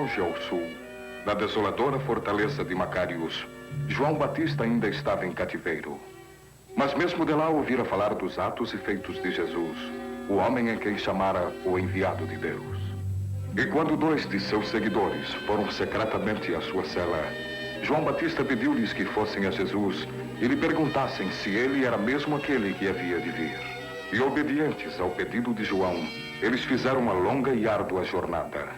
longe ao sul, na desoladora fortaleza de Macarius, João Batista ainda estava em cativeiro. Mas mesmo de lá ouvira falar dos atos e feitos de Jesus, o homem em quem chamara o enviado de Deus. E quando 2 de seus seguidores foram secretamente à sua cela, João Batista pediu-lhes que fossem a Jesus e lhe perguntassem se ele era mesmo aquele que havia de vir. E obedientes ao pedido de João, eles fizeram uma longa e árdua jornada.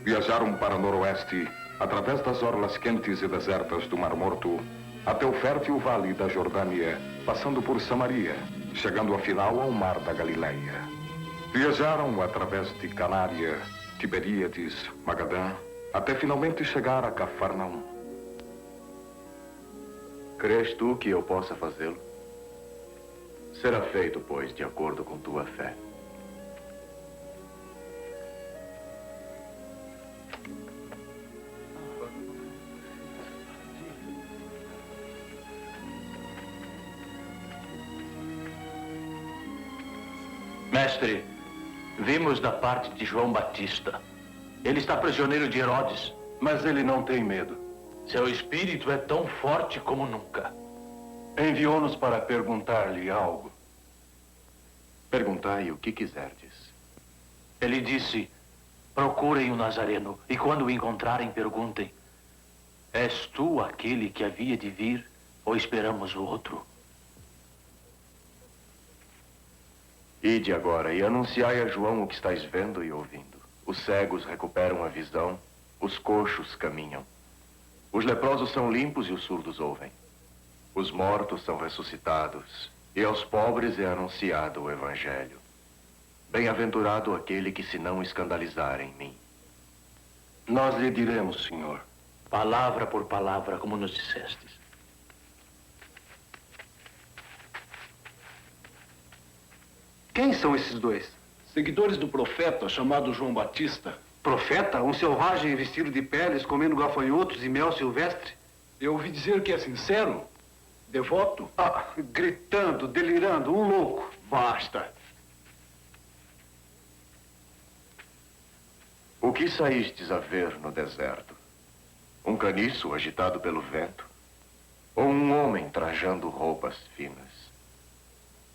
Viajaram para noroeste, através das orlas quentes e desertas do Mar Morto, até o fértil vale da Jordânia, passando por Samaria, chegando afinal ao Mar da Galileia. Viajaram através de Canária, Tiberíades, Magadã, até finalmente chegar a Cafarnaum. Crês tu que eu possa fazê-lo? Será feito, pois, de acordo com tua fé. Mestre, vimos da parte de João Batista. Ele está prisioneiro de Herodes. Mas ele não tem medo. Seu espírito é tão forte como nunca. Enviou-nos para perguntar-lhe algo. Perguntai o que quiserdes. Ele disse, procurem o Nazareno, e quando o encontrarem, perguntem, és tu aquele que havia de vir, ou esperamos o outro? Ide agora e anunciai a João o que estáis vendo e ouvindo. Os cegos recuperam a visão, os coxos caminham. Os leprosos são limpos e os surdos ouvem. Os mortos são ressuscitados, e aos pobres é anunciado o Evangelho. Bem-aventurado aquele que se não escandalizar em mim. Nós lhe diremos, Senhor. Palavra por palavra, como nos dissestes. Quem são esses 2? Seguidores do profeta chamado João Batista. Profeta? Um selvagem vestido de peles, comendo gafanhotos e mel silvestre? Eu ouvi dizer que é sincero, devoto. Gritando, delirando, um louco. Basta. O que saístes a ver no deserto? Um caniço agitado pelo vento? Ou um homem trajando roupas finas?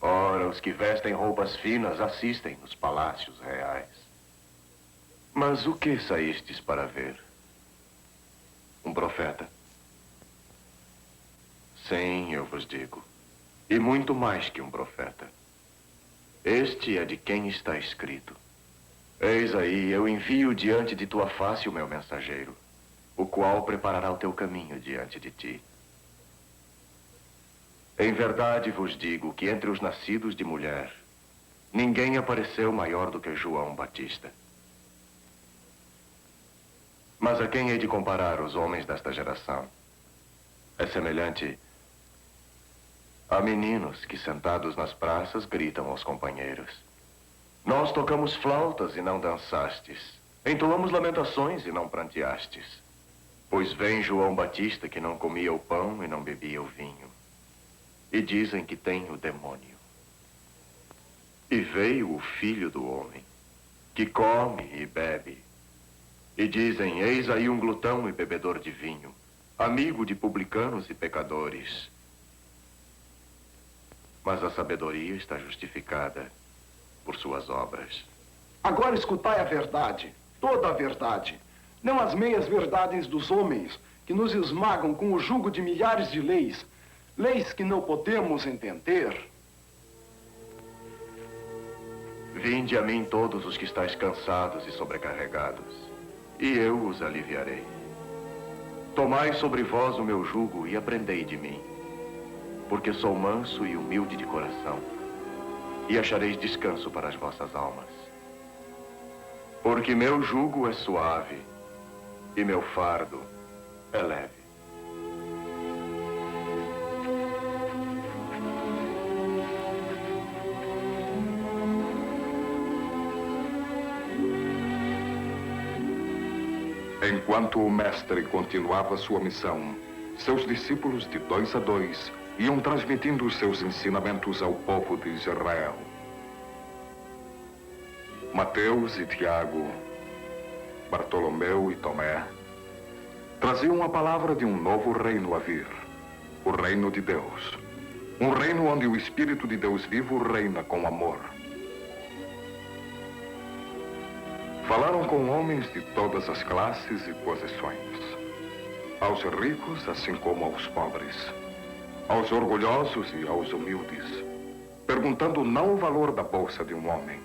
Ora, os que vestem roupas finas assistem nos palácios reais. Mas o que saístes para ver? Um profeta? Sim, eu vos digo. E muito mais que um profeta. Este é de quem está escrito. Eis aí, eu envio diante de tua face o meu mensageiro, o qual preparará o teu caminho diante de ti. Em verdade vos digo que entre os nascidos de mulher, ninguém apareceu maior do que João Batista. Mas a quem hei de comparar os homens desta geração? É semelhante a meninos que sentados nas praças gritam aos companheiros. Nós tocamos flautas e não dançastes. Entoamos lamentações e não pranteastes. Pois vem João Batista que não comia o pão e não bebia o vinho. E dizem que tem o demônio. E veio o Filho do Homem, que come e bebe. E dizem, eis aí um glutão e bebedor de vinho, amigo de publicanos e pecadores. Mas a sabedoria está justificada por suas obras. Agora escutai a verdade, toda a verdade, não as meias verdades dos homens, que nos esmagam com o jugo de milhares de leis, leis que não podemos entender. Vinde a mim todos os que estáis cansados e sobrecarregados, e eu os aliviarei. Tomai sobre vós o meu jugo e aprendei de mim, porque sou manso e humilde de coração, e achareis descanso para as vossas almas. Porque meu jugo é suave e meu fardo é leve. Enquanto o mestre continuava sua missão, seus discípulos de 2 a 2 iam transmitindo os seus ensinamentos ao povo de Israel. Mateus e Tiago, Bartolomeu e Tomé, traziam a palavra de um novo reino a vir, o reino de Deus. Um reino onde o Espírito de Deus vivo reina com amor. Falaram com homens de todas as classes e posições. Aos ricos, assim como aos pobres. Aos orgulhosos e aos humildes. Perguntando não o valor da bolsa de um homem,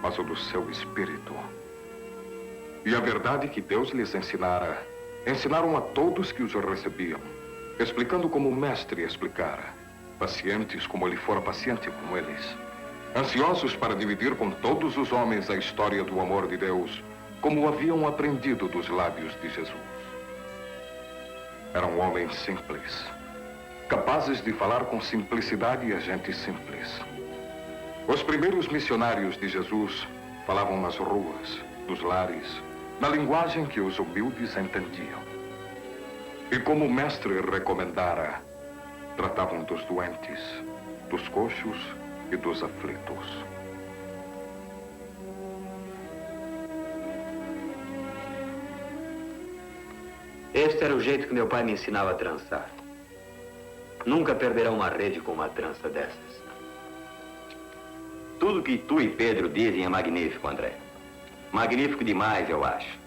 mas o do seu espírito. E a verdade que Deus lhes ensinara, ensinaram a todos que os recebiam, explicando como o mestre explicara, pacientes como ele fora paciente com eles. Ansiosos para dividir com todos os homens a história do amor de Deus, como haviam aprendido dos lábios de Jesus. Eram homens simples, capazes de falar com simplicidade a gente simples. Os primeiros missionários de Jesus falavam nas ruas, nos lares, na linguagem que os humildes entendiam. E como o mestre recomendara, tratavam dos doentes, dos coxos e dos aflitos. Este era o jeito que meu pai me ensinava a trançar. Nunca perderá uma rede com uma trança dessas. Tudo que tu e Pedro dizem é magnífico, André. Magnífico demais, eu acho.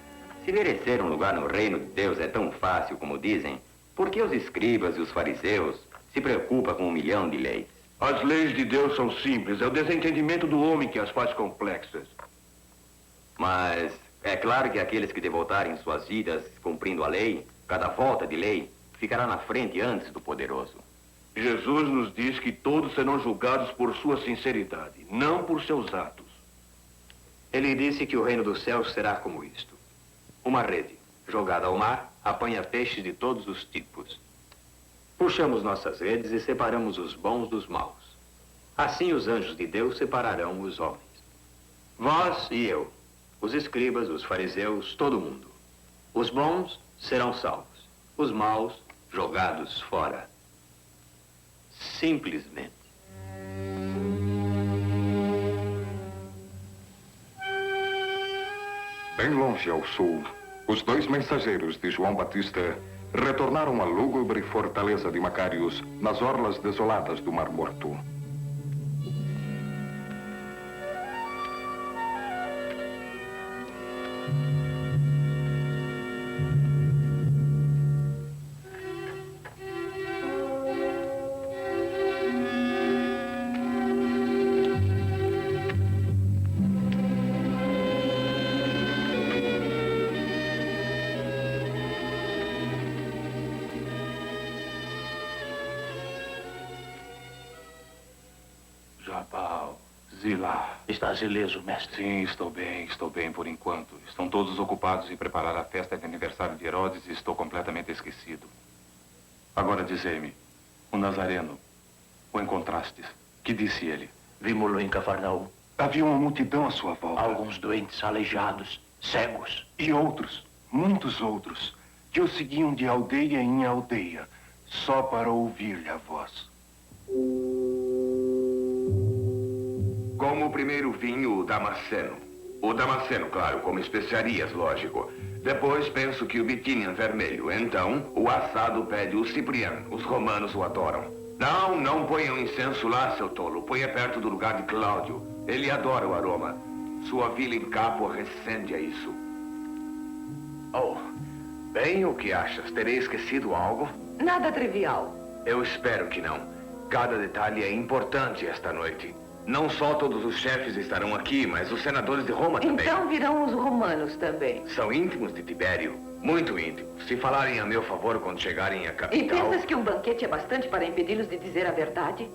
Se merecer um lugar no reino de Deus é tão fácil como dizem, por que os escribas e os fariseus se preocupam com 1 milhão de leis? As leis de Deus são simples. É o desentendimento do homem que as faz complexas. Mas é claro que aqueles que devotarem suas vidas cumprindo a lei, cada volta de lei, ficará na frente antes do poderoso. Jesus nos diz que todos serão julgados por sua sinceridade, não por seus atos. Ele disse que o reino dos céus será como isto. Uma rede, jogada ao mar, apanha peixes de todos os tipos. Puxamos nossas redes e separamos os bons dos maus. Assim os anjos de Deus separarão os homens. Vós e eu, os escribas, os fariseus, todo mundo. Os bons serão salvos, os maus jogados fora. Simplesmente. Bem longe ao sul, os 2 mensageiros de João Batista retornaram à lúgubre fortaleza de Macários, nas orlas desoladas do Mar Morto. Jabal, Zilá. Estás ileso, mestre? Sim, estou bem por enquanto. Estão todos ocupados em preparar a festa de aniversário de Herodes e estou completamente esquecido. Agora dizei-me, o Nazareno, o encontrastes? Que disse ele? Vimos-lo em Cafarnaum. Havia uma multidão à sua volta. Alguns doentes, aleijados, cegos. E outros, muitos outros, que o seguiam de aldeia em aldeia, só para ouvir-lhe a voz. Como o primeiro vinho, o Damasceno. O Damasceno, claro, como especiarias, lógico. Depois penso que o Bitinian vermelho. Então, o assado pede o Cipriano. Os romanos o adoram. Não ponham incenso lá, seu tolo. Ponha perto do lugar de Cláudio. Ele adora o aroma. Sua vila em Capua recende a isso. Oh, bem, o que achas? Terei esquecido algo? Nada trivial. Eu espero que não. Cada detalhe é importante esta noite. Não só todos os chefes estarão aqui, mas os senadores de Roma também. Então virão os romanos também. São íntimos de Tibério. Muito íntimos. Se falarem a meu favor quando chegarem à capital... E pensas que um banquete é bastante para impedi-los de dizer a verdade?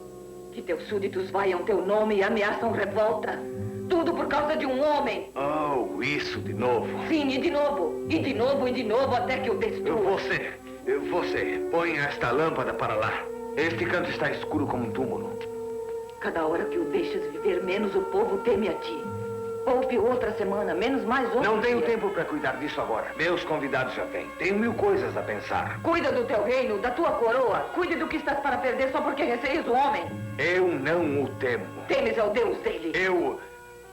Que teus súditos vaiam teu nome e ameaçam revolta? Tudo por causa de um homem. Oh, isso de novo. Sim, e de novo. E de novo, e de novo, até que o destrua. Você, põe esta lâmpada para lá. Este canto está escuro como um túmulo. Cada hora que o deixas viver, menos o povo teme a ti. Poupe outra semana, menos mais outra. Não tenho tempo para cuidar disso agora. Meus convidados já vêm. Tenho 1000 coisas a pensar. Cuida do teu reino, da tua coroa. Cuide do que estás para perder só porque receias o homem. Eu não o temo. Temes ao Deus dele.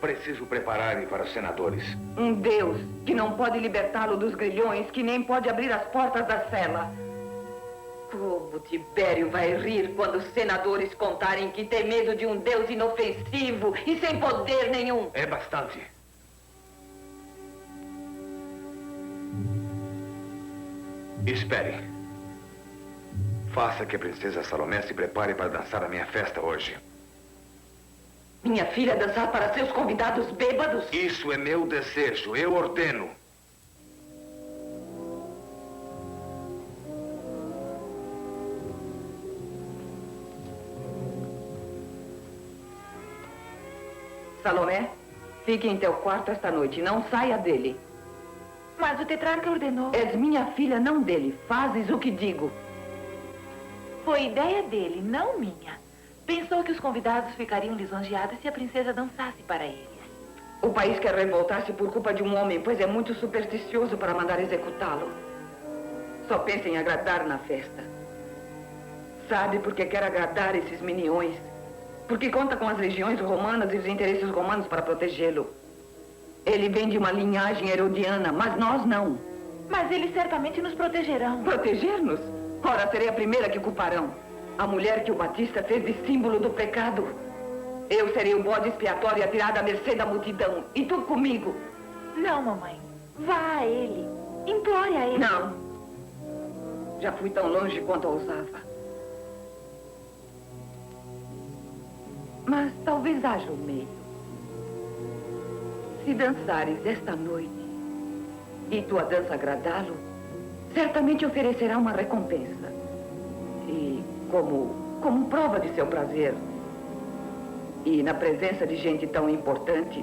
Preciso preparar-me para os senadores. Um Deus que não pode libertá-lo dos grilhões, que nem pode abrir as portas da cela. Como Tibério vai rir quando os senadores contarem que tem medo de um Deus inofensivo e sem poder nenhum. É bastante. Espere. Faça que a princesa Salomé se prepare para dançar a minha festa hoje. Minha filha dançar para seus convidados bêbados? Isso é meu desejo. Eu ordeno. Salomé, fique em teu quarto esta noite. Não saia dele. Mas o tetrarca ordenou. És minha filha, não dele. Fazes o que digo. Foi ideia dele, não minha. Pensou que os convidados ficariam lisonjeados se a princesa dançasse para eles. O país quer revoltar-se por culpa de um homem, pois é muito supersticioso para mandar executá-lo. Só pensa em agradar na festa. Sabe por que quer agradar esses miniões? Porque conta com as legiões romanas e os interesses romanos para protegê-lo. Ele vem de uma linhagem herodiana, mas nós não. Mas eles certamente nos protegerão. Proteger-nos? Ora, serei a primeira que culparão. A mulher que o Batista fez de símbolo do pecado. Eu serei o bode expiatório atirado à mercê da multidão. E tu comigo. Não, mamãe. Vá a ele. Implore a ele. Não. Já fui tão longe quanto ousava. Mas talvez haja um meio. Se dançares esta noite e tua dança agradá-lo, certamente oferecerá uma recompensa. E como prova de seu prazer, e na presença de gente tão importante,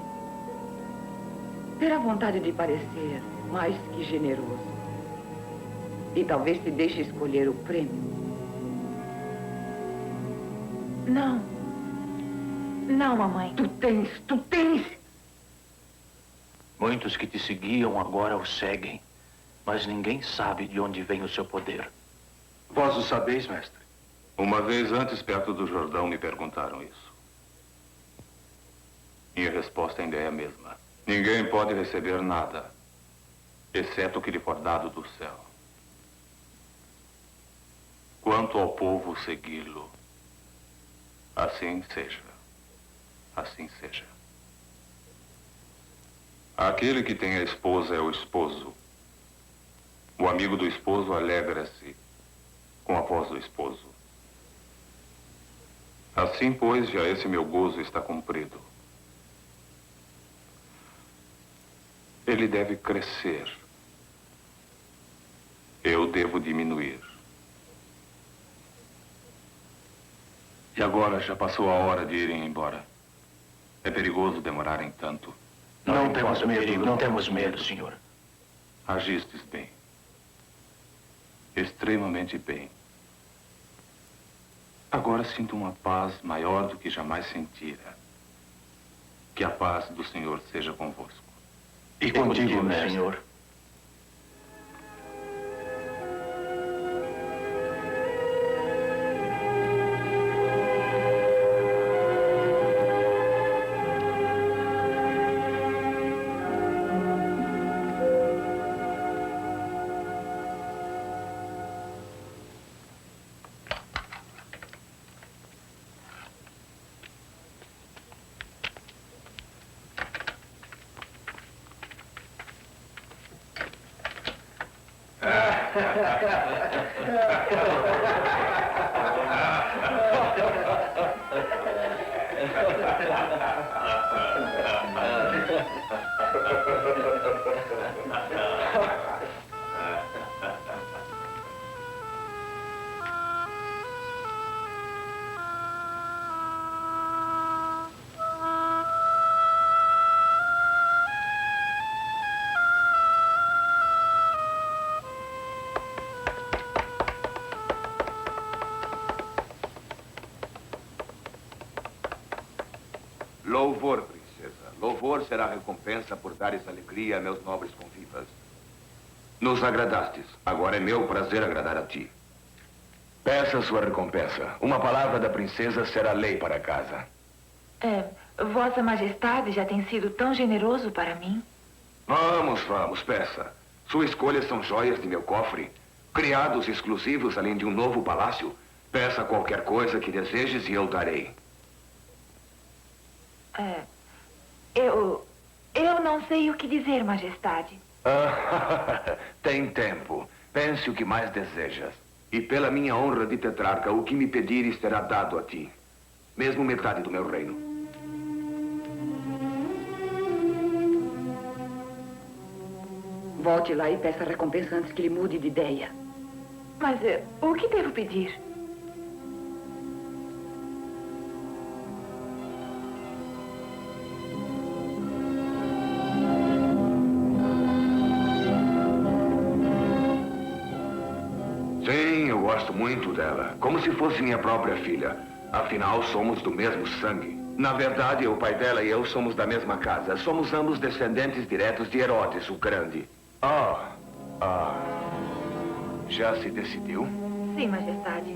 terá vontade de parecer mais que generoso. E talvez te deixe escolher o prêmio. Não. Não, mamãe. Tu tens. Muitos que te seguiam agora o seguem, mas ninguém sabe de onde vem o seu poder. Vós o sabeis, mestre? Uma vez antes, perto do Jordão, me perguntaram isso. Minha resposta ainda é a mesma. Ninguém pode receber nada, exceto o que lhe for dado do céu. Quanto ao povo segui-lo, assim seja. Assim seja. Aquele que tem a esposa é o esposo. O amigo do esposo alegra-se com a voz do esposo. Assim, pois, já esse meu gozo está cumprido. Ele deve crescer. Eu devo diminuir. E agora já passou a hora de irem embora. É perigoso demorarem tanto. Não temos medo, não temos medo, senhor. Agistes bem. Extremamente bem. Agora sinto uma paz maior do que jamais sentira. Que a paz do Senhor seja convosco. E contigo, mestre. Senhor. Louvor, princesa. Louvor será a recompensa por dares alegria a meus nobres convivas. Nos agradastes. Agora é meu prazer agradar a ti. Peça sua recompensa. Uma palavra da princesa será lei para casa. Vossa Majestade já tem sido tão generoso para mim. Vamos, vamos, peça. Sua escolha são joias de meu cofre, criados exclusivos além de um novo palácio. Peça qualquer coisa que desejes e eu darei. Eu não sei o que dizer, Majestade. Tem tempo. Pense o que mais desejas. E pela minha honra de tetrarca, o que me pedires será dado a ti. Mesmo metade do meu reino. Volte lá e peça a recompensa antes que ele mude de ideia. Mas o que devo pedir? Sim, eu gosto muito dela. Como se fosse minha própria filha. Afinal, somos do mesmo sangue. Na verdade, o pai dela e eu somos da mesma casa. Somos ambos descendentes diretos de Herodes, o Grande. Já se decidiu? Sim, Majestade.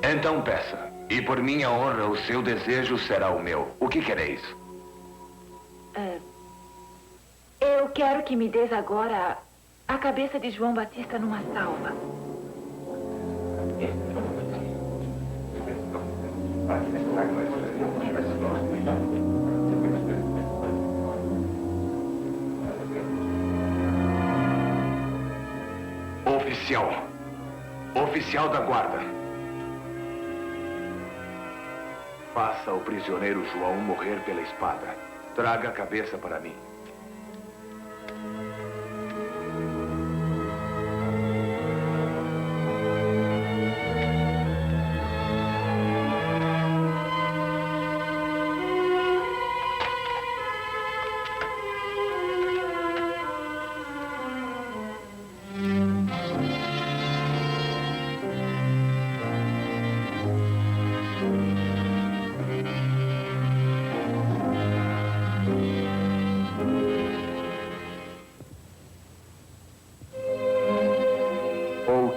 Então peça. E por minha honra, o seu desejo será o meu. O que quereis? Eu quero que me des agora a cabeça de João Batista numa salva. Oficial. Oficial da guarda. Faça o prisioneiro João morrer pela espada. Traga a cabeça para mim.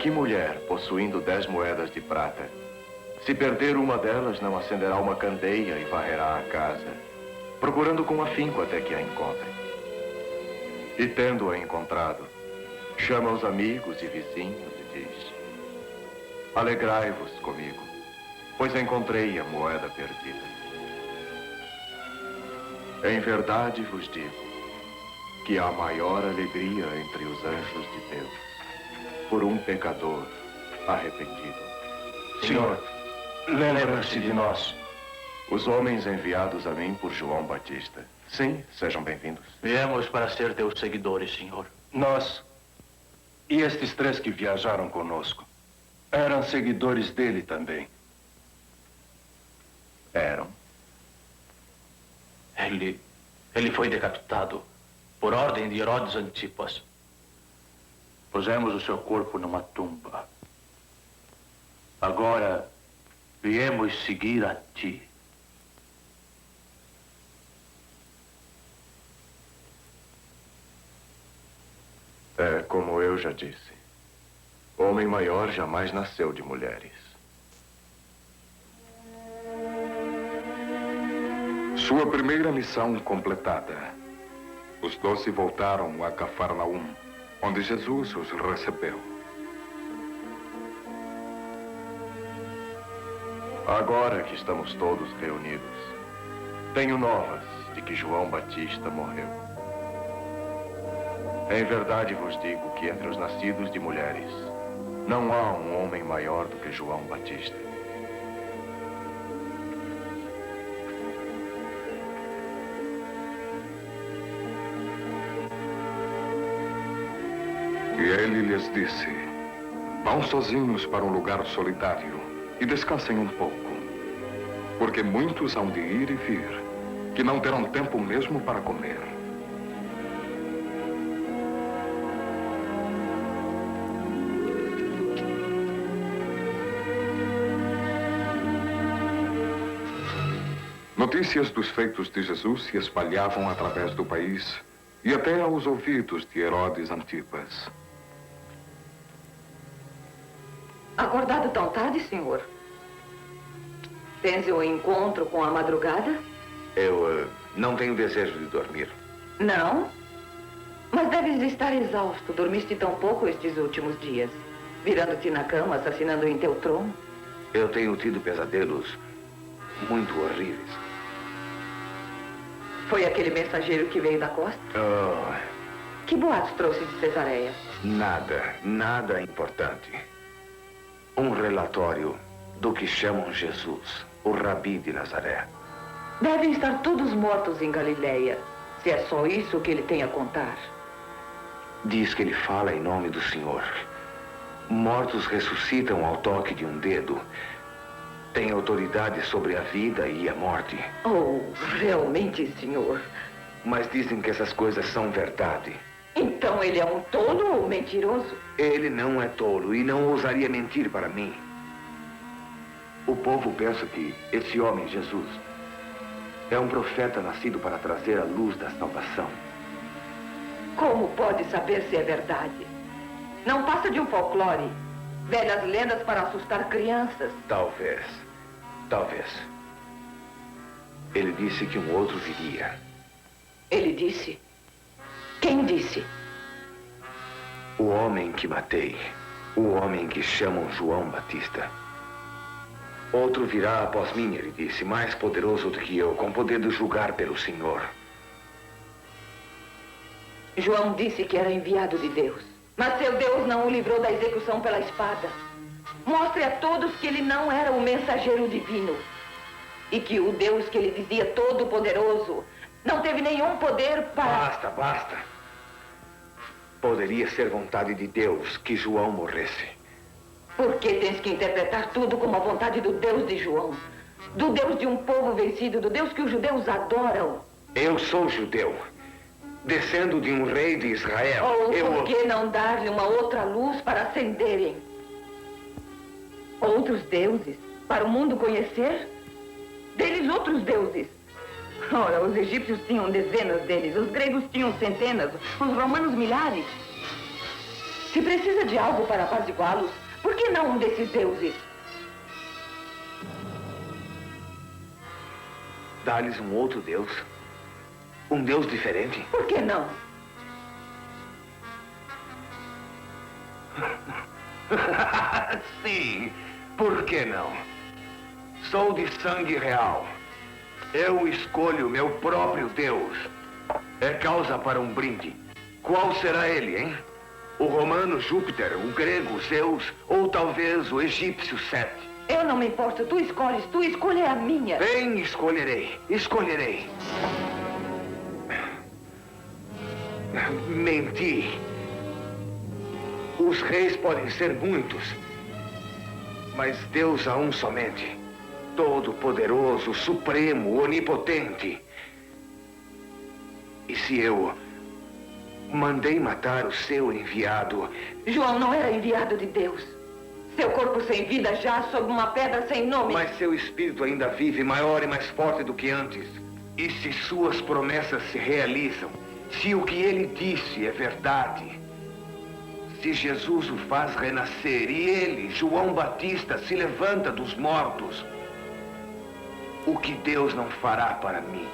Que mulher, possuindo 10 moedas de prata, se perder uma delas, não acenderá uma candeia e varrerá a casa, procurando com afinco até que a encontre. E tendo-a encontrado, chama os amigos e vizinhos e diz: alegrai-vos comigo, pois encontrei a moeda perdida. Em verdade vos digo que há maior alegria entre os anjos de Deus por um pecador arrependido. Senhor, lembre-se de nós. Os homens enviados a mim por João Batista. Sim, sejam bem-vindos. Viemos para ser teus seguidores, Senhor. Nós e estes 3 que viajaram conosco eram seguidores dele também. Eram. Ele foi decapitado por ordem de Herodes Antipas. Pusemos o seu corpo numa tumba. Agora, viemos seguir a ti. É como eu já disse. Homem maior jamais nasceu de mulheres. Sua primeira missão completada. Os 12 voltaram a Cafarnaum, onde Jesus os recebeu. Agora que estamos todos reunidos, tenho novas de que João Batista morreu. Em verdade vos digo que entre os nascidos de mulheres, não há um homem maior do que João Batista. E ele lhes disse: vão sozinhos para um lugar solitário e descansem um pouco, porque muitos hão de ir e vir, que não terão tempo mesmo para comer. Notícias dos feitos de Jesus se espalhavam através do país e até aos ouvidos de Herodes Antipas. Acordado tão tarde, senhor? Tens um encontro com a madrugada? Eu não tenho desejo de dormir. Não? Mas deves estar exausto. Dormiste tão pouco estes últimos dias. Virando-te na cama, assassinando em teu trono. Eu tenho tido pesadelos muito horríveis. Foi aquele mensageiro que veio da costa? Oh, Que boatos trouxe de Cesareia? nada importante. Um relatório do que chamam Jesus, o Rabi de Nazaré. Devem estar todos mortos em Galileia, se é só isso que ele tem a contar. Diz que ele fala em nome do Senhor. Mortos ressuscitam ao toque de um dedo. Tem autoridade sobre a vida e a morte. Oh, realmente, senhor? Mas dizem que essas coisas são verdade. Então ele é um tolo ou mentiroso? Ele não é tolo e não ousaria mentir para mim. O povo pensa que esse homem, Jesus, é um profeta nascido para trazer a luz da salvação. Como pode saber se é verdade? Não passa de um folclore. Velhas lendas para assustar crianças. Talvez. Ele disse que um outro viria. Ele disse? Quem disse? O homem que matei. O homem que chamam João Batista. Outro virá após mim, ele disse, mais poderoso do que eu, com poder de julgar pelo Senhor. João disse que era enviado de Deus. Mas seu Deus não o livrou da execução pela espada. Mostre a todos que ele não era o mensageiro divino. E que o Deus que ele dizia todo-poderoso não teve nenhum poder para... Basta. Poderia ser vontade de Deus que João morresse. Por que tens que interpretar tudo como a vontade do Deus de João? Do Deus de um povo vencido, do Deus que os judeus adoram. Eu sou judeu. Descendo de um rei de Israel. Por que não dar-lhe uma outra luz para acenderem? Outros deuses, para o mundo conhecer? Deles outros deuses. Ora, os egípcios tinham dezenas deles, os gregos tinham centenas, os romanos milhares. Se precisa de algo para apaziguá-los, por que não um desses deuses? Dá-lhes um outro Deus? Um Deus diferente? Por que não? Sim, por que não? Sou de sangue real. Eu escolho meu próprio Deus. É causa para um brinde. Qual será ele, hein? O romano Júpiter, o grego Zeus, ou talvez o egípcio Sete? Eu não me importo, tu escolhes, tua escolha é a minha. Bem, escolherei. Menti. Os reis podem ser muitos, mas Deus há um somente. Todo-poderoso, supremo, onipotente. E se eu mandei matar o seu enviado... João não era enviado de Deus. Seu corpo sem vida já sob uma pedra sem nome. Mas seu espírito ainda vive, maior e mais forte do que antes. E se suas promessas se realizam, se o que ele disse é verdade, se Jesus o faz renascer e ele, João Batista, se levanta dos mortos, o que Deus não fará para mim?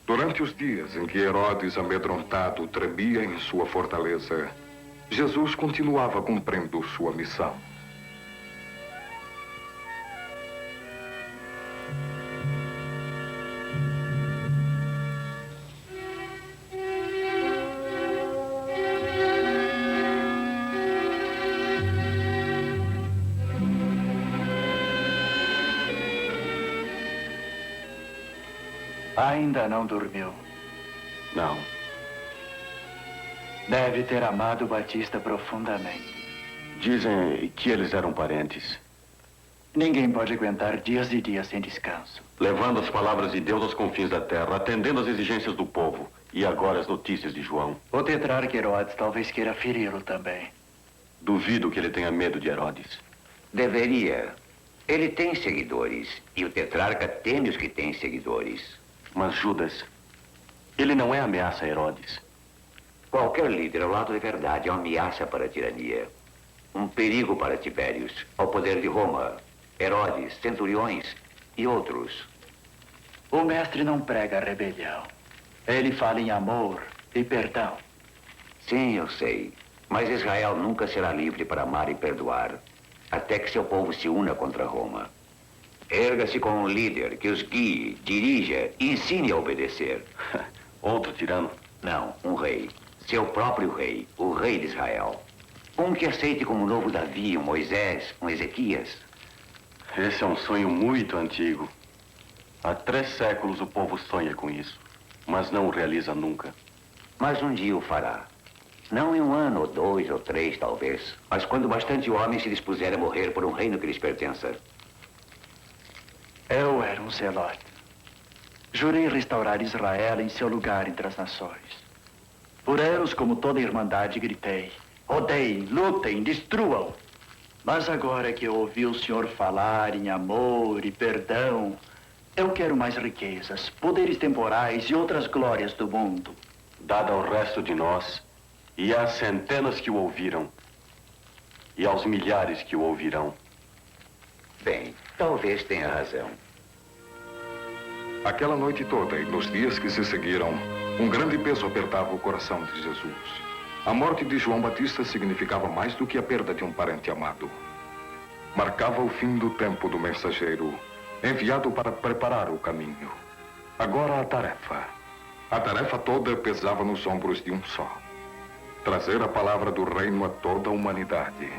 Durante os dias em que Herodes, amedrontado, tremia em sua fortaleza, Jesus continuava cumprindo sua missão. Ainda não dormiu. Não. Deve ter amado Batista profundamente. Dizem que eles eram parentes. Ninguém pode aguentar dias e dias sem descanso. Levando as palavras de Deus aos confins da terra, atendendo às exigências do povo. E agora as notícias de João. O tetrarca Herodes talvez queira feri-lo também. Duvido que ele tenha medo de Herodes. Deveria. Ele tem seguidores. E o tetrarca teme os que têm seguidores. Mas Judas Ele não é ameaça a Herodes. Qualquer líder ao lado da verdade é uma ameaça para a tirania. Um perigo para Tibérios, ao poder de Roma, Herodes, centuriões e outros. O mestre não prega a rebelião. Ele fala em amor e perdão. Sim, eu sei. Mas Israel nunca será livre para amar e perdoar, até que seu povo se una contra Roma. Erga-se com um líder que os guie, dirija e ensine a obedecer. Outro tirano? Não, um rei. Seu próprio rei, o rei de Israel. Um que aceite como um novo Davi, um Moisés, um Ezequias. Esse é um sonho muito antigo. Há 3 séculos o povo sonha com isso, mas não o realiza nunca. Mas um dia o fará. Não em 1 ano, ou 2, ou 3, talvez. Mas quando bastante homens se dispuserem a morrer por um reino que lhes pertença. Eu era um zelote. Jurei restaurar Israel em seu lugar entre as nações. Por eles, como toda a irmandade, gritei: odeiem, lutem, destruam. Mas agora que eu ouvi o senhor falar em amor e perdão, eu quero mais riquezas, poderes temporais e outras glórias do mundo. Dada ao resto de nós, e às centenas que o ouviram, e aos milhares que o ouvirão. Bem, talvez tenha razão. Aquela noite toda e nos dias que se seguiram, um grande peso apertava o coração de Jesus. A morte de João Batista significava mais do que a perda de um parente amado. Marcava o fim do tempo do mensageiro, enviado para preparar o caminho. Agora a tarefa toda pesava nos ombros de um só. Trazer a palavra do reino a toda a humanidade.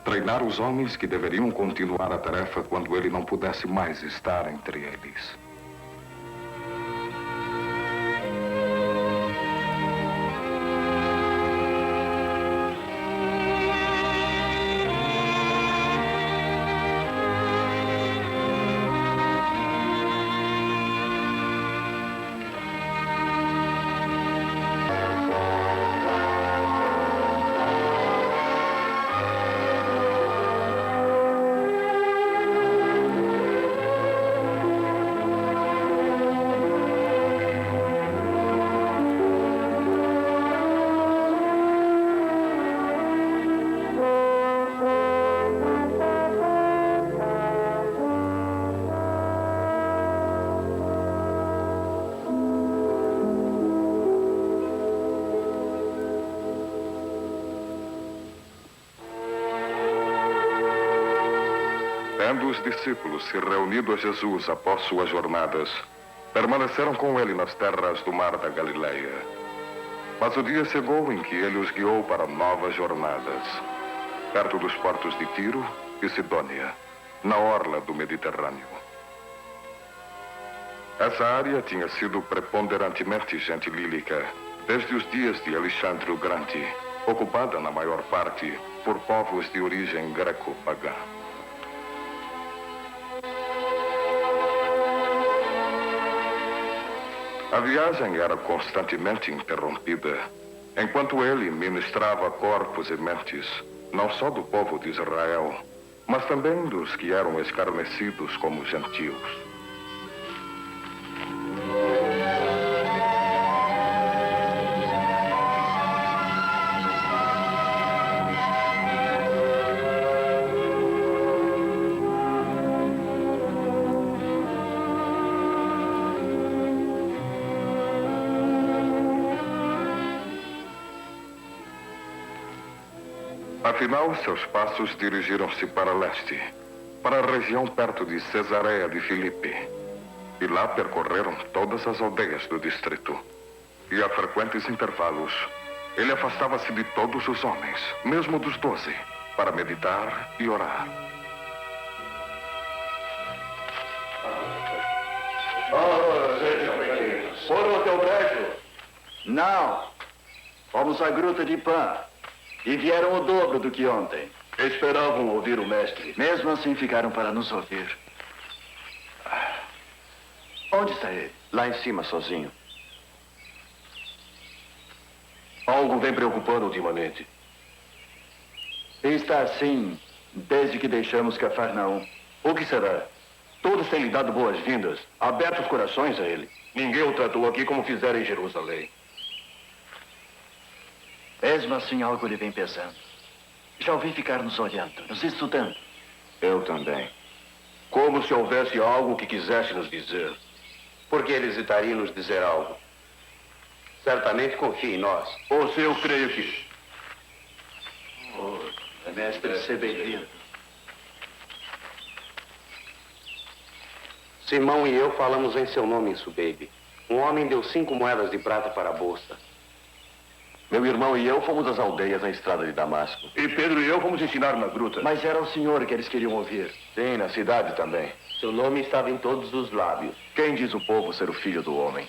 Treinar os homens que deveriam continuar a tarefa quando ele não pudesse mais estar entre eles. Tendo os discípulos se reunido a Jesus após suas jornadas, permaneceram com ele nas terras do mar da Galileia. Mas o dia chegou em que ele os guiou para novas jornadas, perto dos portos de Tiro e Sidônia, na orla do Mediterrâneo. Essa área tinha sido preponderantemente gentilílica desde os dias de Alexandre o Grande, ocupada na maior parte por povos de origem greco-pagã. A viagem era constantemente interrompida, enquanto ele ministrava corpos e mentes, não só do povo de Israel, mas também dos que eram escarnecidos como gentios. Afinal, seus passos dirigiram-se para leste, para a região perto de Cesareia de Filipe. E lá percorreram todas as aldeias do distrito. E a frequentes intervalos, ele afastava-se de todos os homens, mesmo dos 12, para meditar e orar. Foram até o brejo? Não. Fomos à Gruta de Pan. E vieram o dobro do que ontem. Esperavam ouvir o mestre. Mesmo assim ficaram para nos ouvir. Onde está ele? Lá em cima, sozinho. Algo vem preocupando ultimamente. Está assim desde que deixamos Cafarnaum. O que será? Todos têm lhe dado boas-vindas, aberto os corações a ele. Ninguém o tratou aqui como fizeram em Jerusalém. Mesmo assim, algo lhe vem pesando. Já ouvi ficar nos olhando, nos estudando. Eu também. Como se houvesse algo que quisesse nos dizer. Por que ele hesitaria em nos dizer algo? Certamente confia em nós. Ou se eu creio que... Mestre, seja bem-vindo. Simão e eu falamos em seu nome, Subeib. Um homem deu 5 moedas de prata para a bolsa. Meu irmão e eu fomos às aldeias na estrada de Damasco. E Pedro e eu fomos ensinar na gruta. Mas era o senhor que eles queriam ouvir. Sim, na cidade também. Seu nome estava em todos os lábios. Quem diz o povo ser o filho do homem?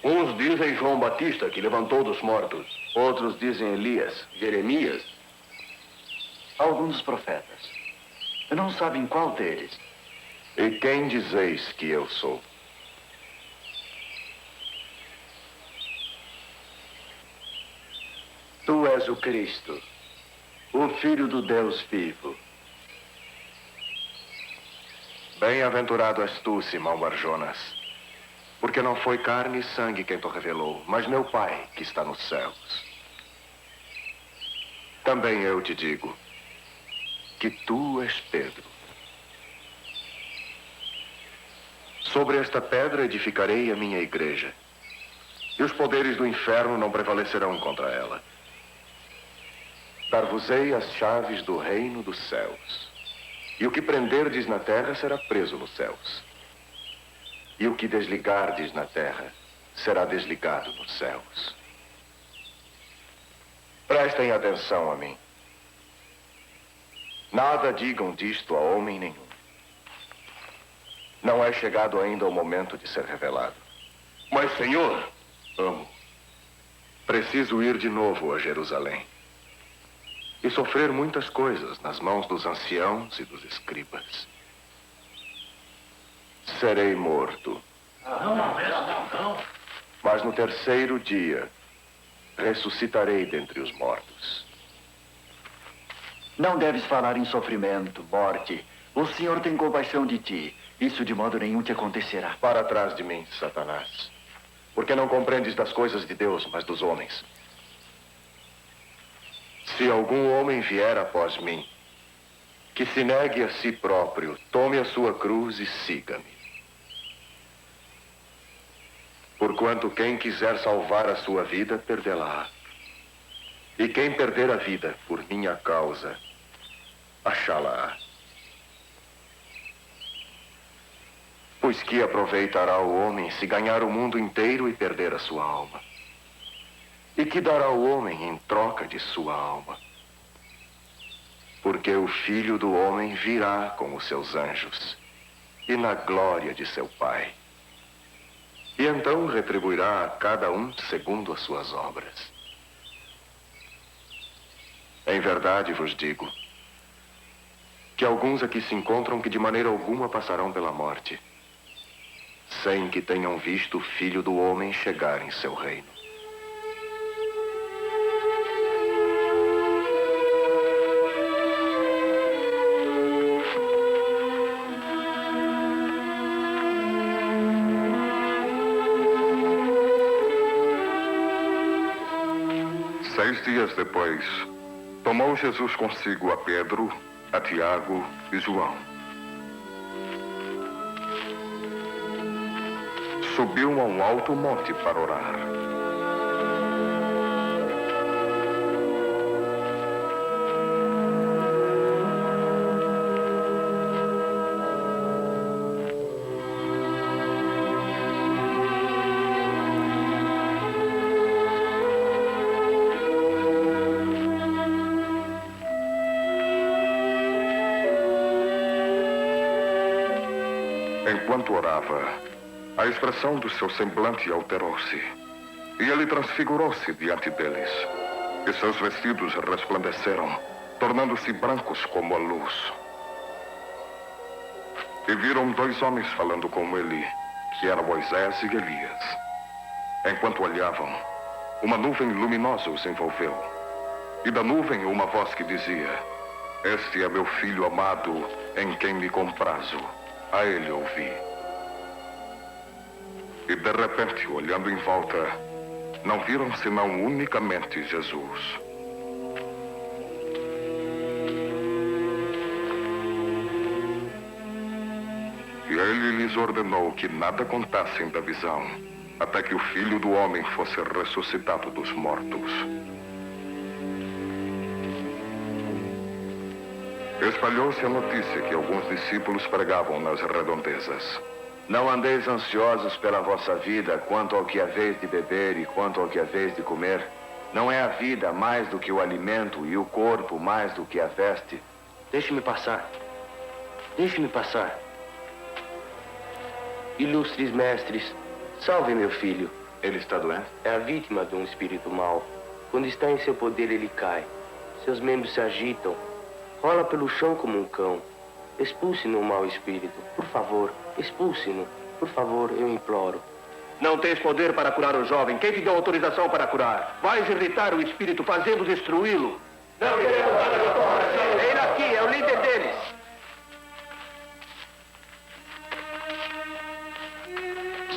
Uns dizem João Batista, que levantou dos mortos. Outros dizem Elias, Jeremias. Alguns dos profetas. Não sabem qual deles. E quem dizeis que eu sou? Tu és o Cristo, o Filho do Deus vivo. Bem-aventurado és tu, Simão Barjonas, porque não foi carne e sangue quem te revelou, mas meu Pai que está nos céus. Também eu te digo que tu és Pedro. Sobre esta pedra edificarei a minha igreja, e os poderes do inferno não prevalecerão contra ela. Dar-vos-ei as chaves do reino dos céus. E o que prenderdes na terra será preso nos céus. E o que desligardes na terra será desligado nos céus. Prestem atenção a mim. Nada digam disto a homem nenhum. Não é chegado ainda o momento de ser revelado. Mas, Senhor, amo. Preciso ir de novo a Jerusalém. E sofrer muitas coisas nas mãos dos anciãos e dos escribas. Serei morto. Não. Mas no terceiro dia, ressuscitarei dentre os mortos. Não deves falar em sofrimento, morte. O Senhor tem compaixão de ti. Isso de modo nenhum te acontecerá. Para trás de mim, Satanás. Porque não compreendes das coisas de Deus, mas dos homens. Se algum homem vier após mim, que se negue a si próprio, tome a sua cruz e siga-me. Porquanto quem quiser salvar a sua vida, perdê-la-á. E quem perder a vida por minha causa, achá-la-á. Pois que aproveitará o homem se ganhar o mundo inteiro e perder a sua alma? E que dará o homem em troca de sua alma? Porque o Filho do Homem virá com os seus anjos e na glória de seu Pai. E então retribuirá a cada um segundo as suas obras. Em verdade vos digo que alguns aqui se encontram que de maneira alguma passarão pela morte, sem que tenham visto o Filho do Homem chegar em seu reino. Dias depois, tomou Jesus consigo a Pedro, a Tiago e João. Subiu a um alto monte para orar. Enquanto orava, a expressão do seu semblante alterou-se, e ele transfigurou-se diante deles, e seus vestidos resplandeceram, tornando-se brancos como a luz. E viram 2 homens falando com ele, que eram Moisés e Elias. Enquanto olhavam, uma nuvem luminosa os envolveu, e da nuvem uma voz que dizia: "Este é meu filho amado, em quem me comprazo. A ele ouvi. E de repente, olhando em volta, não viram senão unicamente Jesus. E ele lhes ordenou que nada contassem da visão, até que o Filho do Homem fosse ressuscitado dos mortos. Espalhou-se a notícia que alguns discípulos pregavam nas redondezas. Não andeis ansiosos pela vossa vida, quanto ao que haveis de beber e quanto ao que haveis de comer. Não é a vida mais do que o alimento e o corpo mais do que a veste. Deixe-me passar. Deixe-me passar. Ilustres mestres, salve meu filho. Ele está doente? É a vítima de um espírito mau. Quando está em seu poder, ele cai. Seus membros se agitam. Rola pelo chão como um cão. Expulse-no o mau espírito. Por favor, expulse-no. Por favor, eu imploro. Não tens poder para curar o jovem. Quem te deu autorização para curar? Vais irritar o espírito, fazendo destruí-lo. Não queremos nada da tua oração. Ele aqui, é o líder deles.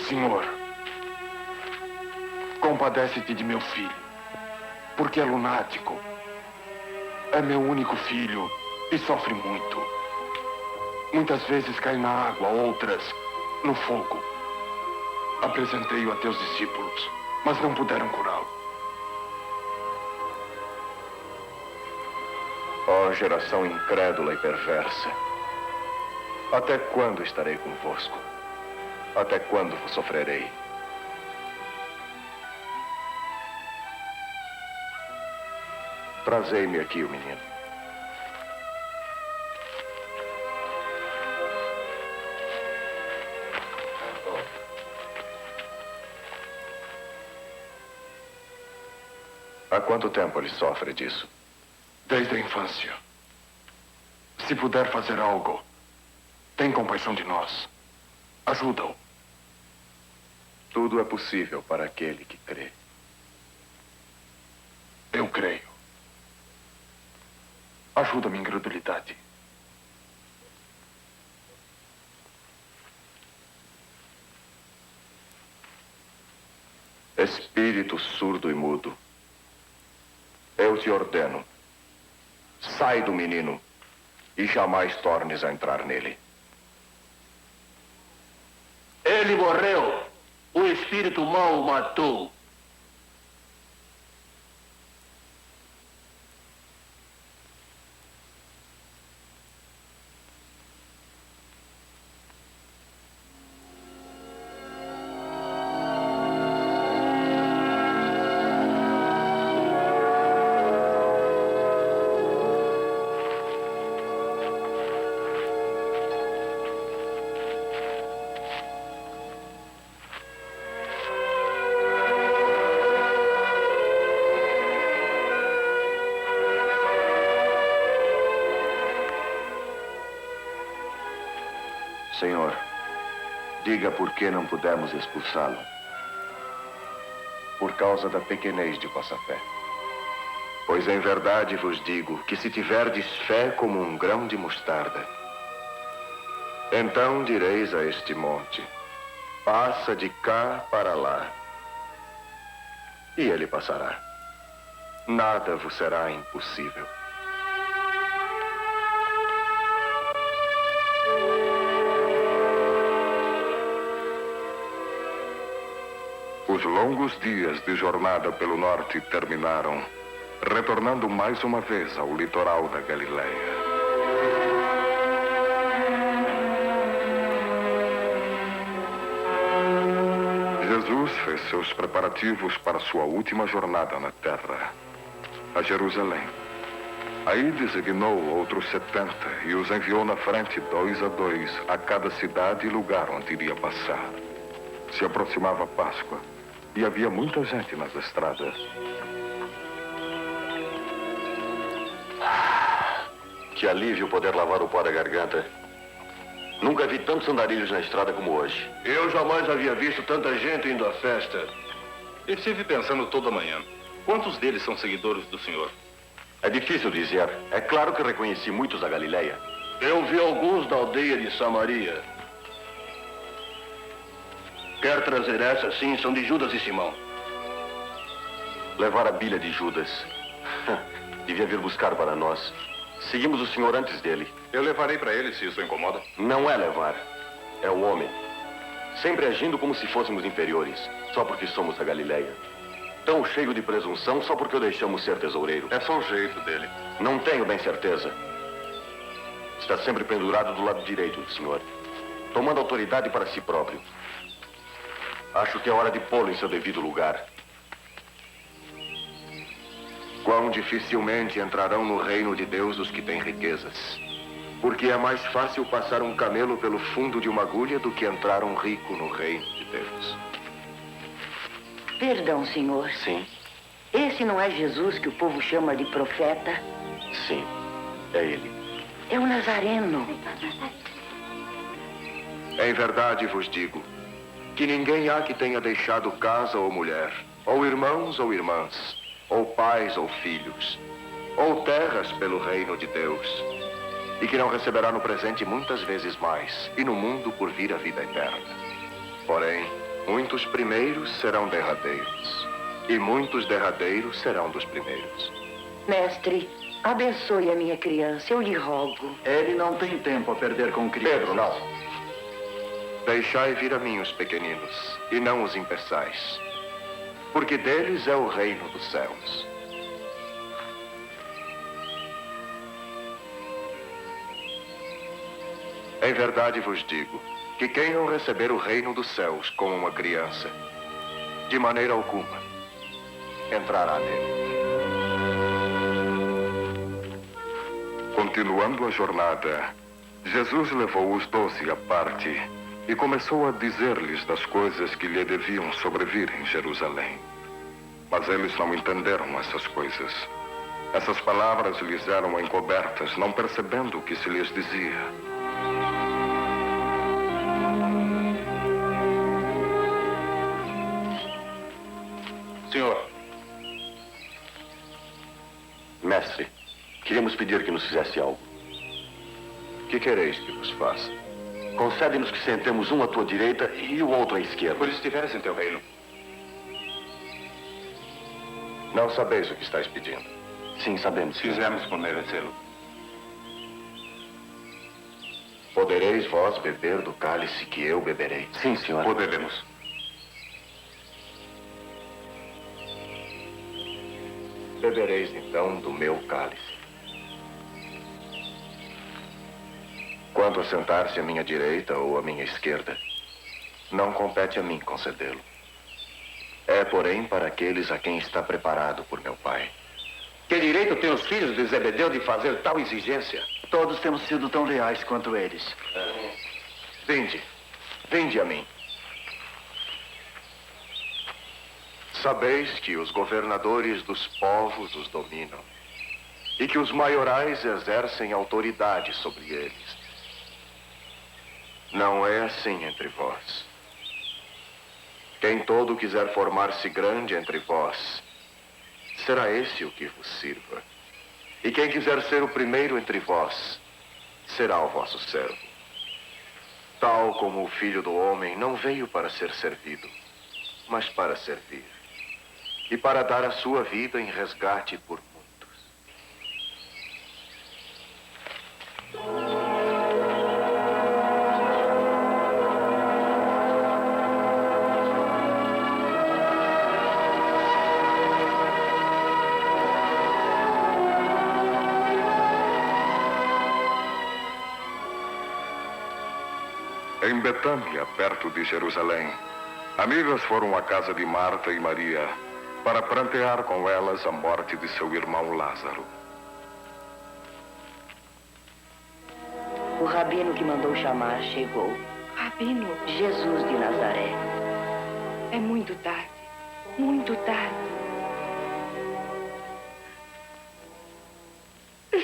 Senhor, compadece-te de meu filho, porque é lunático. É meu único filho e sofre muito. Muitas vezes cai na água, outras no fogo. Apresentei-o a teus discípulos, mas não puderam curá-lo. Ó geração incrédula e perversa, até quando estarei convosco? Até quando vos sofrerei? Trazei-me aqui o menino. Há quanto tempo ele sofre disso? Desde a infância. Se puder fazer algo, tem compaixão de nós. Ajuda-o. Tudo é possível para aquele que crê. Eu creio. Ajuda minha incredulidade. Espírito surdo e mudo, eu te ordeno, sai do menino e jamais tornes a entrar nele. Ele morreu. O espírito mau o matou. Senhor, diga por que não pudemos expulsá-lo. Por causa da pequenez de vossa fé. Pois em verdade vos digo que se tiverdes fé como um grão de mostarda, então direis a este monte, passa de cá para lá, e ele passará. Nada vos será impossível. Os longos dias de jornada pelo norte terminaram, retornando mais uma vez ao litoral da Galileia. Jesus fez seus preparativos para sua última jornada na terra, a Jerusalém. Aí designou outros 70 e os enviou na frente 2 a 2 a cada cidade e lugar onde iria passar. Se aproximava a Páscoa e havia muita gente nas estradas. Que alívio poder lavar o pó da garganta. Nunca vi tantos andarilhos na estrada como hoje. Eu jamais havia visto tanta gente indo à festa. Estive pensando toda manhã. Quantos deles são seguidores do senhor? É difícil dizer. É claro que reconheci muitos da Galileia. Eu vi alguns da aldeia de Samaria. Quer trazer essa? Sim, são de Judas e Simão. Levar a bilha de Judas. Devia vir buscar para nós. Seguimos o senhor antes dele. Eu levarei para ele, se isso o incomoda. Não é levar. É o homem. Sempre agindo como se fôssemos inferiores, só porque somos da Galileia. Tão cheio de presunção só porque o deixamos ser tesoureiro. É só o jeito dele. Não tenho bem certeza. Está sempre pendurado do lado direito do senhor, tomando autoridade para si próprio. Acho que é hora de pô-lo em seu devido lugar. Quão dificilmente entrarão no reino de Deus os que têm riquezas. Porque é mais fácil passar um camelo pelo fundo de uma agulha do que entrar um rico no reino de Deus. Perdão, senhor. Sim, Esse não é Jesus que o povo chama de profeta? sim, é ele. É o Nazareno. Em verdade vos digo que ninguém há que tenha deixado casa ou mulher, ou irmãos ou irmãs, ou pais ou filhos, ou terras pelo reino de Deus, e que não receberá no presente muitas vezes mais, e no mundo por vir a vida eterna. Porém, muitos primeiros serão derradeiros, e muitos derradeiros serão dos primeiros. Mestre, abençoe a minha criança, eu lhe rogo. Ele não tem tempo a perder com crianças. Pedro, não. Deixai vir a mim os pequeninos, e não os impeçais, porque deles é o reino dos céus. Em verdade vos digo que quem não receber o reino dos céus como uma criança, de maneira alguma, entrará nele. Continuando a jornada, Jesus levou os 12 à parte e começou a dizer-lhes das coisas que lhe deviam sobrevir em Jerusalém. Mas eles não entenderam essas coisas. Essas palavras lhes eram encobertas, não percebendo o que se lhes dizia. Senhor. Mestre, queríamos pedir que nos fizesse algo. Que quereis que vos faça? Concede-nos que sentemos um à tua direita e o outro à esquerda. Por estiveres em teu reino. Não sabeis o que estáis pedindo. Sim, sabemos. Fizemos por merecê-lo. Podereis vós beber do cálice que eu beberei? Sim, senhor. Poderemos. Bebereis então do meu cálice. Quanto a sentar-se à minha direita ou à minha esquerda, não compete a mim concedê-lo. É, porém, para aqueles a quem está preparado por meu Pai. Que direito têm os filhos de Zebedeu de fazer tal exigência? Todos temos sido tão leais quanto eles. Vinde, vinde a mim. Sabeis que os governadores dos povos os dominam e que os maiorais exercem autoridade sobre eles. Não é assim entre vós. Quem todo quiser formar-se grande entre vós, será esse o que vos sirva. E quem quiser ser o primeiro entre vós, será o vosso servo. Tal como o Filho do Homem não veio para ser servido, mas para servir. E para dar a sua vida em resgate por muitos. Em Betânia, perto de Jerusalém, amigas foram à casa de Marta e Maria para prantear com elas a morte de seu irmão Lázaro. O rabino que mandou chamar chegou. Rabino, Jesus de Nazaré. é muito tarde. Muito tarde.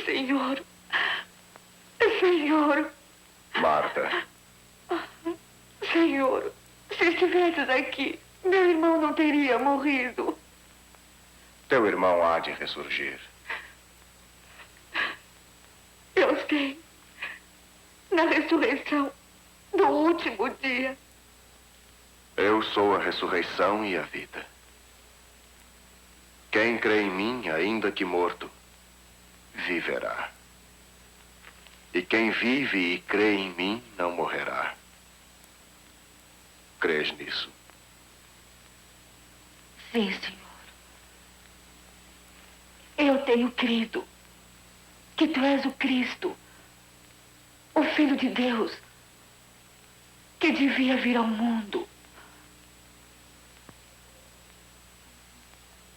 Senhor. Senhor. Marta. Senhor, se estivesses aqui, meu irmão não teria morrido. Teu irmão há de ressurgir. Eu sei. Na ressurreição do último dia. Eu sou a ressurreição e a vida. Quem crê em mim, ainda que morto, viverá. E quem vive e crê em mim não morrerá. Crês nisso? Sim, Senhor. Eu tenho crido que Tu és o Cristo, o Filho de Deus, que devia vir ao mundo.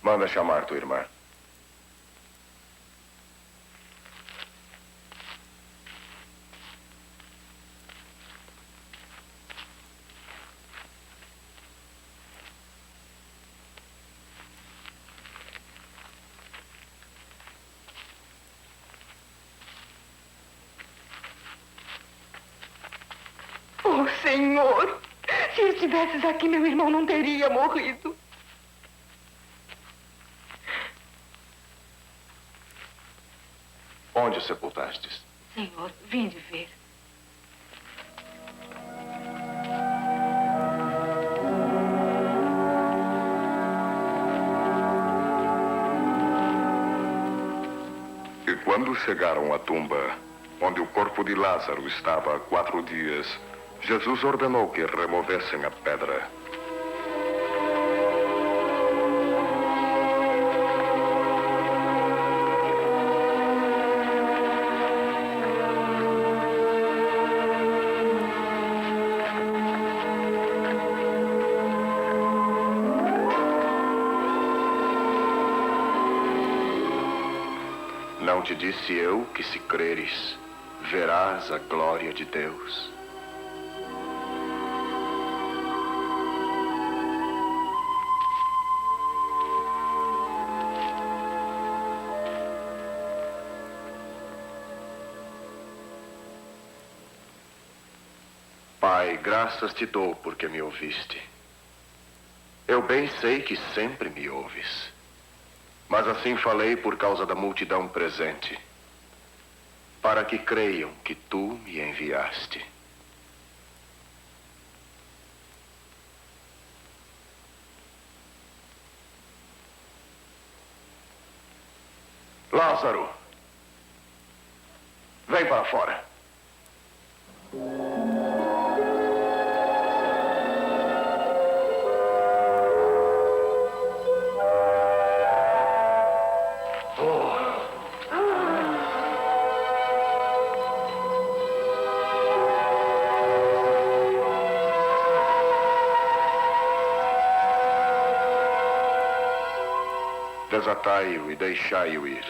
Manda chamar tua irmã. Oh, Senhor, se estivesses aqui, meu irmão não teria morrido. Onde o sepultastes? Senhor, vinde ver. E quando chegaram à tumba, onde o corpo de Lázaro estava há 4 dias, Jesus ordenou que removessem a pedra. Não te disse eu que, se creres, verás a glória de Deus? Pai, graças te dou porque me ouviste. Eu bem sei que sempre me ouves. Mas assim falei por causa da multidão presente, para que creiam que tu me enviaste. Lázaro, vem para fora. Desatai-o e deixai-o ir.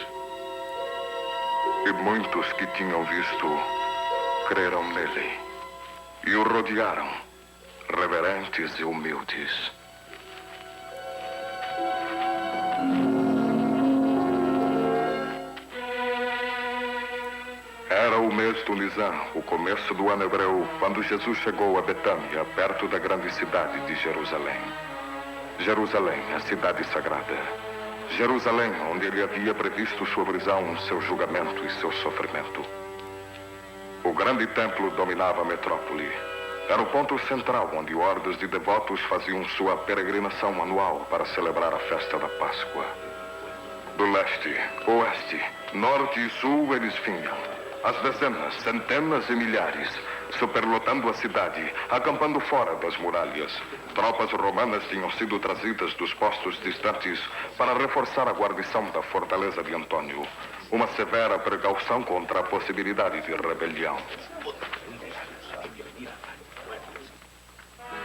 E muitos que tinham visto creram nele e o rodearam, reverentes e humildes. Era o mês do Nisan, o começo do ano hebreu, quando Jesus chegou a Betânia, perto da grande cidade de Jerusalém. Jerusalém, a cidade sagrada. Jerusalém, onde ele havia previsto sua prisão, seu julgamento e seu sofrimento. O grande templo dominava a metrópole. Era o ponto central onde hordas de devotos faziam sua peregrinação anual para celebrar a festa da Páscoa. Do leste, oeste, norte e sul eles vinham. Às dezenas, centenas e milhares, superlotando a cidade, acampando fora das muralhas. Tropas romanas tinham sido trazidas dos postos distantes para reforçar a guarnição da fortaleza de Antônio. Uma severa precaução contra a possibilidade de rebelião.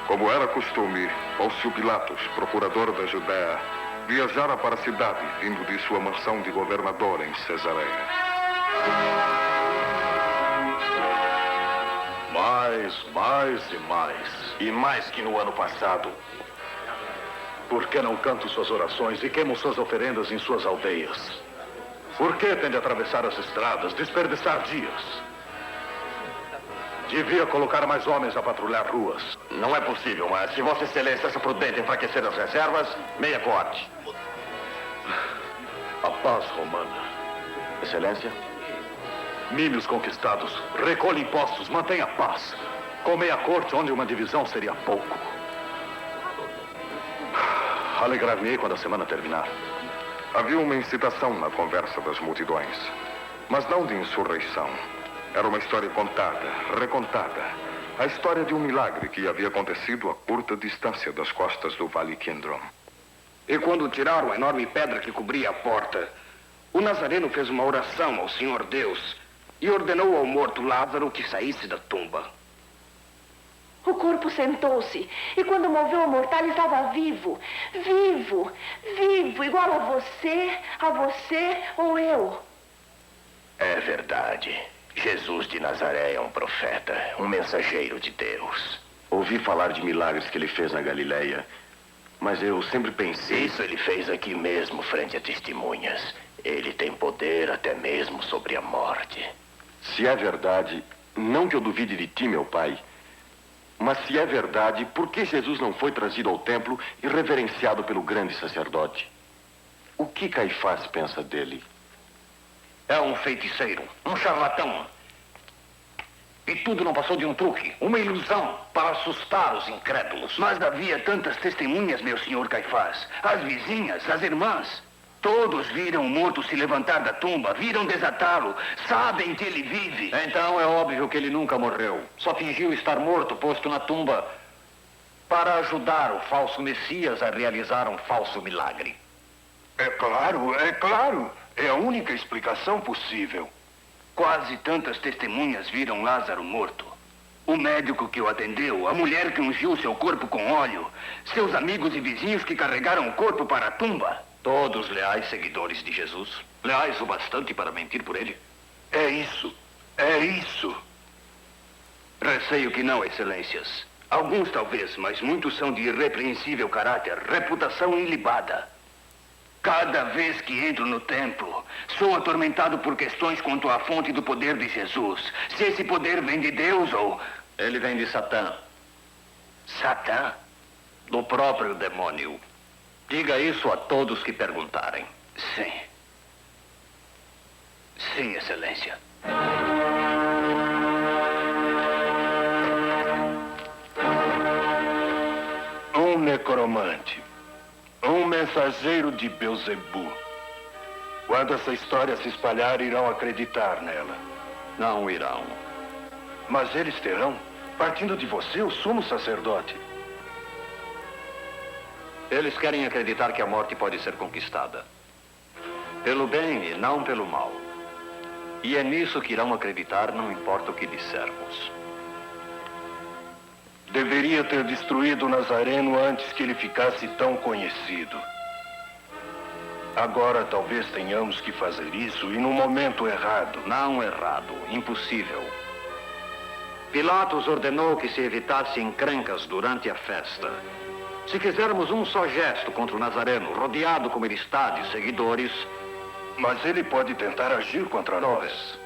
Como era costume, Pôncio Pilatos, procurador da Judéia, viajara para a cidade, vindo de sua mansão de governador em Cesareia. Mais e mais. E mais que no ano passado. Por que não cantam suas orações e queimam suas oferendas em suas aldeias? Por que tem de atravessar as estradas, desperdiçar dias? Devia colocar mais homens a patrulhar ruas. Não é possível, mas se Vossa Excelência acha prudente enfraquecer as reservas, meia corte. A paz romana. Excelência? Mime os conquistados, recolha impostos, mantenha a paz. Com meia corte, onde uma divisão seria pouco. Alegrar-me-ei quando a semana terminar. Havia uma incitação na conversa das multidões, mas não de insurreição. Era uma história contada, recontada. A história de um milagre que havia acontecido a curta distância das costas do Vale Kidron. E quando tiraram a enorme pedra que cobria a porta, o Nazareno fez uma oração ao Senhor Deus e ordenou ao morto Lázaro que saísse da tumba. O corpo sentou-se e quando moveu o mortal estava vivo. Vivo, vivo, igual a você ou eu. É verdade. Jesus de Nazaré é um profeta, um mensageiro de Deus. Ouvi falar de milagres que ele fez na Galileia, mas eu sempre pensei... Isso ele fez aqui mesmo, frente a testemunhas. Ele tem poder até mesmo sobre a morte. Se é verdade, não que eu duvide de ti, meu pai, mas se é verdade, por que Jesus não foi trazido ao templo e reverenciado pelo grande sacerdote? O que Caifás pensa dele? É um feiticeiro, um charlatão. E tudo não passou de um truque, uma ilusão para assustar os incrédulos. Mas havia tantas testemunhas, meu senhor Caifás. As vizinhas, as irmãs. Todos viram o morto se levantar da tumba, viram desatá-lo, sabem que ele vive. Então é óbvio que ele nunca morreu. Só fingiu estar morto, posto na tumba, para ajudar o falso Messias a realizar um falso milagre. É claro, é claro. É a única explicação possível. Quase tantas testemunhas viram Lázaro morto. O médico que o atendeu, a mulher que ungiu seu corpo com óleo, seus amigos e vizinhos que carregaram o corpo para a tumba. Todos leais seguidores de Jesus. Leais o bastante para mentir por ele. É isso. É isso. Receio que não, excelências. Alguns talvez, mas muitos são de irrepreensível caráter, reputação ilibada. Cada vez que entro no templo, sou atormentado por questões quanto à fonte do poder de Jesus. Se esse poder vem de Deus ou... Ele vem de Satã. Satã? Do próprio demônio. Diga isso a todos que perguntarem. Sim. Sim, excelência. Um necromante. Um mensageiro de Beelzebu. Quando essa história se espalhar, irão acreditar nela. Não irão. Mas eles terão, partindo de você, o sumo sacerdote. Eles querem acreditar que a morte pode ser conquistada. Pelo bem e não pelo mal. E é nisso que irão acreditar, não importa o que dissermos. Deveria ter destruído o Nazareno antes que ele ficasse tão conhecido. Agora talvez tenhamos que fazer isso e no momento errado. Não errado, impossível. Pilatos ordenou que se evitasse encrencas durante a festa. Se fizermos um só gesto contra o Nazareno, rodeado como ele está de seguidores... Mas ele pode tentar agir contra nós.